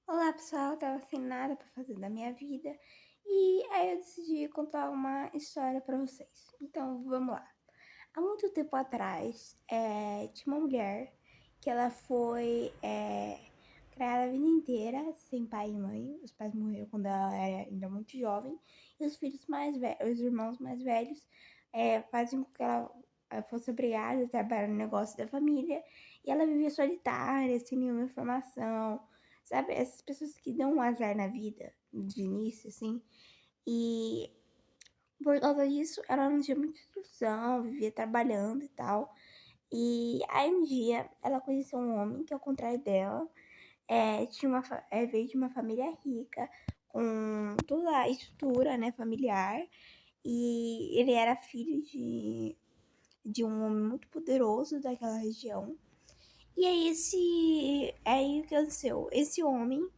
Olá pessoal, tava sem nada pra fazer da minha vida e aí eu decidi contar uma história pra vocês. Então vamos lá. Há muito tempo atrás tinha uma mulher que ela foi criada a vida inteira sem pai e mãe. Os pais morreram quando ela era ainda muito jovem e os filhos mais velhos, os irmãos mais velhos, faziam com que ela fosse obrigada a trabalhar no negócio da família e ela vivia solitária, sem nenhuma informação. Sabe, essas pessoas que dão um azar na vida, de início, assim, e por causa disso, ela não tinha muita instrução, vivia trabalhando e tal. E aí um dia ela conheceu um homem que, ao contrário dela, veio de uma família rica, com toda a estrutura, né, familiar. E ele era filho de um homem muito poderoso daquela região. E aí o que aconteceu? Esse homem,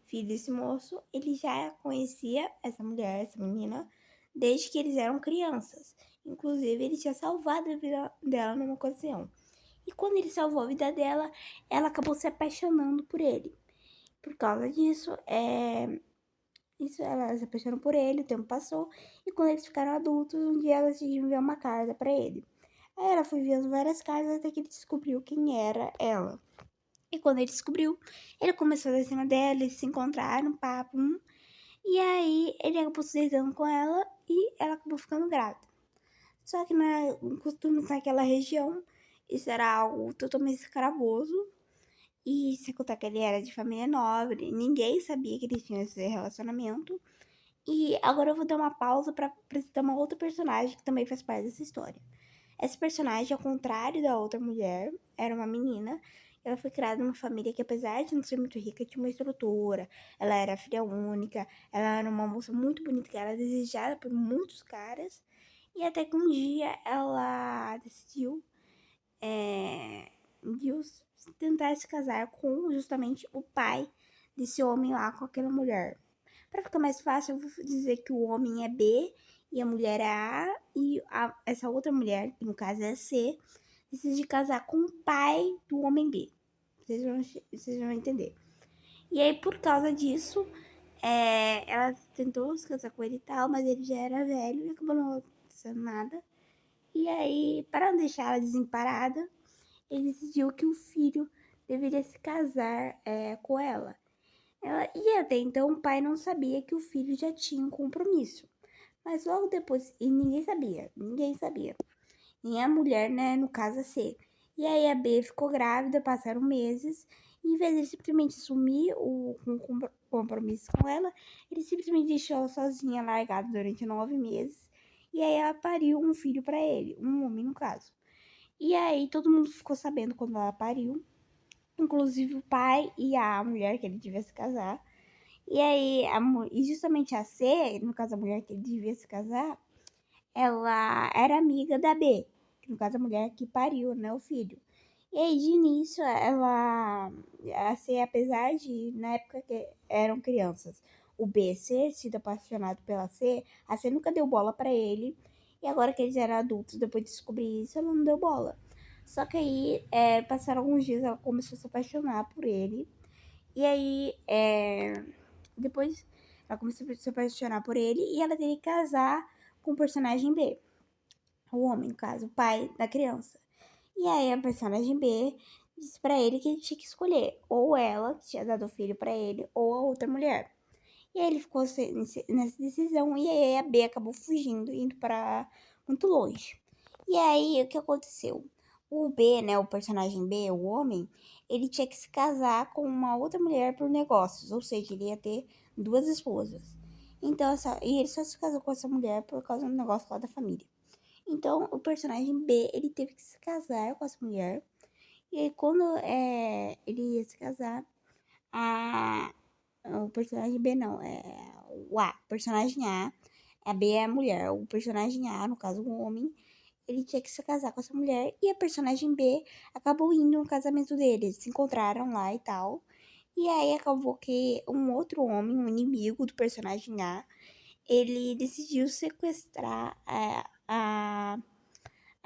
filho desse moço, ele já conhecia essa mulher, essa menina, desde que eles eram crianças. Inclusive, ele tinha salvado a vida dela numa ocasião. E quando ele salvou a vida dela, ela acabou se apaixonando por ele. Por causa disso, ela se apaixonou por ele, o tempo passou, e quando eles ficaram adultos, um dia ela decidiu enviar uma carta para ele. Aí ela foi vendo várias cartas até que ele descobriu quem era ela. E quando ele descobriu, ele começou a dar em cima dela, eles se encontraram, papo, e aí ele acabou se deitando com ela e ela acabou ficando grávida. Só que no costume naquela região, isso era algo totalmente escravoso. E sem contar que ele era de família nobre, ninguém sabia que eles tinham esse relacionamento. E agora eu vou dar uma pausa para apresentar uma outra personagem que também faz parte dessa história. Essa personagem, ao contrário da outra mulher, era uma menina. Ela foi criada numa família que, apesar de não ser muito rica, tinha uma estrutura. Ela era filha única. Ela era uma moça muito bonita, que era desejada por muitos caras. E até que um dia ela decidiu é, tentar se casar com justamente o pai desse homem lá, com aquela mulher. Para ficar mais fácil, eu vou dizer que o homem é B e a mulher é A, e essa outra mulher, que no caso é C, decide casar com o pai do homem B. Vocês vão entender. E aí, por causa disso, ela tentou se casar com ele e tal, mas ele já era velho e acabou não acontecendo nada. E aí, para não deixar ela desemparada, ele decidiu que o filho deveria se casar com ela. E até então o pai não sabia que o filho já tinha um compromisso. Mas logo depois, e ninguém sabia. Nem a mulher, né, no caso a C. E aí a B ficou grávida, passaram meses, e em vez de ele simplesmente assumir o compromisso com ela, ele simplesmente deixou ela sozinha, largada durante 9 meses. E aí ela pariu um filho para ele, um homem no caso. E aí todo mundo ficou sabendo quando ela pariu, inclusive o pai e a mulher que ele devia se casar. E aí, e justamente a C, no caso a mulher que ele devia se casar, ela era amiga da B, que no caso a mulher que pariu, né, o filho. E aí, de início, a C, apesar de, na época que eram crianças, o B ser sido apaixonado pela C, a C nunca deu bola pra ele. E agora que eles eram adultos, depois de descobrir isso, ela não deu bola. Só que aí, passaram alguns dias, ela começou a se apaixonar por ele. E aí, depois ela começou a se apaixonar por ele e ela teria que casar com o personagem B. O homem, no caso, o pai da criança. E aí a personagem B disse pra ele que ele tinha que escolher ou ela, que tinha dado o filho pra ele, ou a outra mulher. E aí ele ficou nessa decisão e aí a B acabou fugindo, indo pra muito longe. E aí o que aconteceu? O B, né, o personagem B, o homem, ele tinha que se casar com uma outra mulher por negócios, ou seja, ele ia ter duas esposas. Então, e ele só se casou com essa mulher por causa do negócio lá da família. Então, o personagem B, ele teve que se casar com essa mulher. E aí, quando ele ia se casar, a, o personagem B não, o personagem A B é a mulher, o personagem A, no caso o homem, ele tinha que se casar com essa mulher e a personagem B acabou indo no casamento deles, se encontraram lá e tal. E aí acabou que um outro homem, um inimigo do personagem A, ele decidiu sequestrar a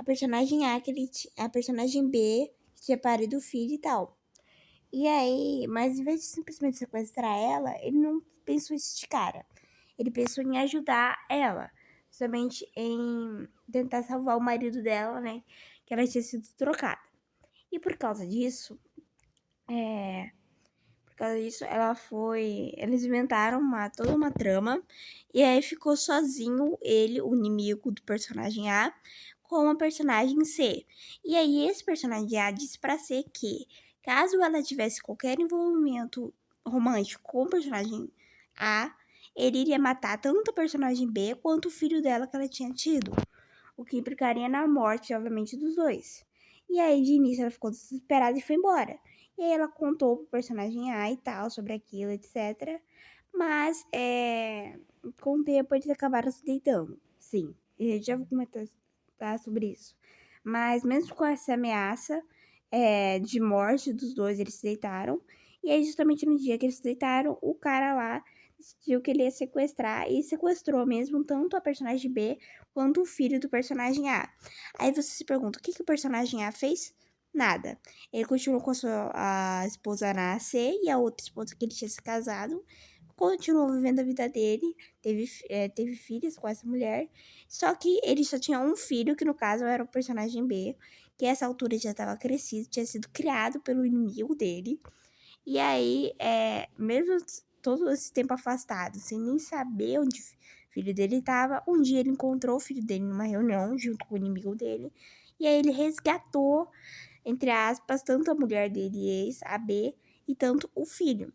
personagem A, a personagem B, que tinha parido o filho e tal. E aí, mas em vez de simplesmente sequestrar ela, ele não pensou isso de cara. Ele pensou em ajudar ela, somente em tentar salvar o marido dela, né? Que ela tinha sido trocada. E por causa disso, ela foi. Eles inventaram toda uma trama. E aí ficou sozinho ele, o inimigo do personagem A, com a personagem C. E aí esse personagem A disse pra C que, caso ela tivesse qualquer envolvimento romântico com o personagem A, ele iria matar tanto a personagem B quanto o filho dela que ela tinha tido. O que implicaria na morte, obviamente, dos dois. E aí, de início, ela ficou desesperada e foi embora. E aí ela contou pro personagem A e tal, sobre aquilo, etc. Mas, com o tempo, eles acabaram se deitando. Sim, e eu já vou comentar sobre isso. Mas, mesmo com essa ameaça de morte dos dois, eles se deitaram. E aí, justamente no dia que eles se deitaram, o cara lá decidiu que ele ia sequestrar e sequestrou mesmo tanto a personagem B quanto o filho do personagem A. Aí você se pergunta, o que, que o personagem A fez? Nada. Ele continuou com a esposa na C e a outra esposa que ele tinha se casado. Continuou vivendo a vida dele, teve filhos com essa mulher. Só que ele só tinha um filho, que no caso era o personagem B, que a essa altura já estava crescido, tinha sido criado pelo inimigo dele. E aí, mesmo todo esse tempo afastado, sem nem saber onde o filho dele estava, um dia ele encontrou o filho dele numa reunião junto com o inimigo dele. E aí ele resgatou, entre aspas, tanto a mulher dele, ex, a B, e tanto o filho.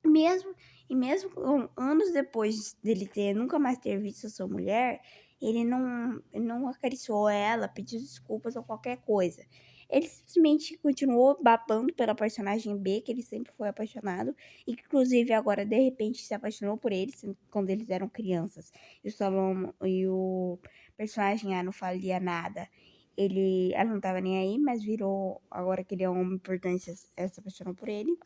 Mesmo, mesmo anos depois dele nunca mais ter visto a sua mulher, ele não acariciou ela, pediu desculpas ou qualquer coisa. Ele simplesmente continuou babando pela personagem B, que ele sempre foi apaixonado, e que inclusive agora de repente se apaixonou por ele quando eles eram crianças. E o Salomão e o personagem A não falia nada. Ela não tava nem aí, mas virou, agora que ele é um homem importante, ela se apaixonou por ele.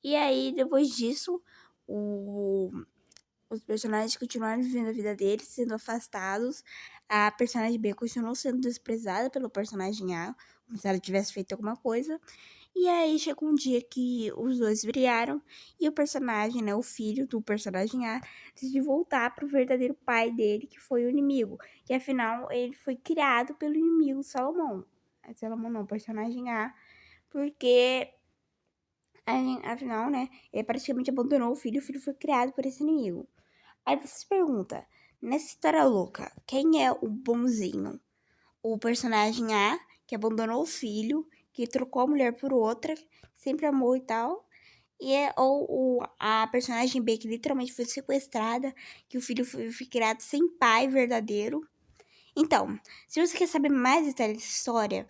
E aí, depois disso, os personagens continuaram vivendo a vida deles, sendo afastados. A personagem B continuou sendo desprezada pelo personagem A, como se ela tivesse feito alguma coisa. E aí chegou um dia que os dois brigaram e o personagem, né, o filho do personagem A, decidiu voltar pro verdadeiro pai dele, que foi o inimigo. Que afinal ele foi criado pelo inimigo Salomão. Salomão não, o personagem A, porque afinal, né, ele praticamente abandonou o filho foi criado por esse inimigo. Aí você se pergunta, nessa história louca, quem é o bonzinho? O personagem A, que abandonou o filho, que trocou a mulher por outra, sempre amou e tal, ou a personagem B, que literalmente foi sequestrada, que o filho foi criado sem pai verdadeiro. Então, se você quer saber mais detalhes dessa história,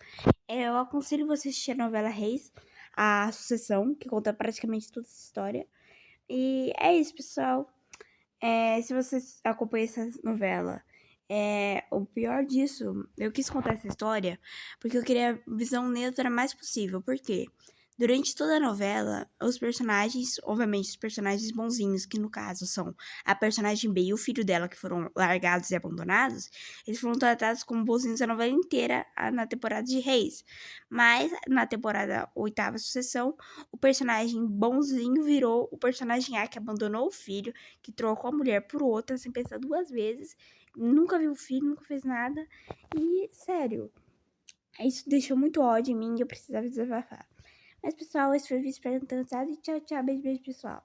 eu aconselho você assistir a novela Reis, a Sucessão, que conta praticamente toda essa história. E é isso, pessoal. Se você acompanha essa novela, o pior disso, eu quis contar essa história porque eu queria a visão neutra mais possível. Por quê? Durante toda a novela, os personagens, obviamente os personagens bonzinhos, que no caso são a personagem B e o filho dela, que foram largados e abandonados, eles foram tratados como bonzinhos a novela inteira na temporada de Reis. Mas na temporada oitava Sucessão, o personagem bonzinho virou o personagem A, que abandonou o filho, que trocou a mulher por outra sem pensar duas vezes, nunca viu o filho, nunca fez nada. E, sério, isso deixou muito ódio em mim e eu precisava desabafar. Mas, pessoal, esse foi o vídeo, espero que tenham gostado e tchau, tchau, beijo, beijo, pessoal.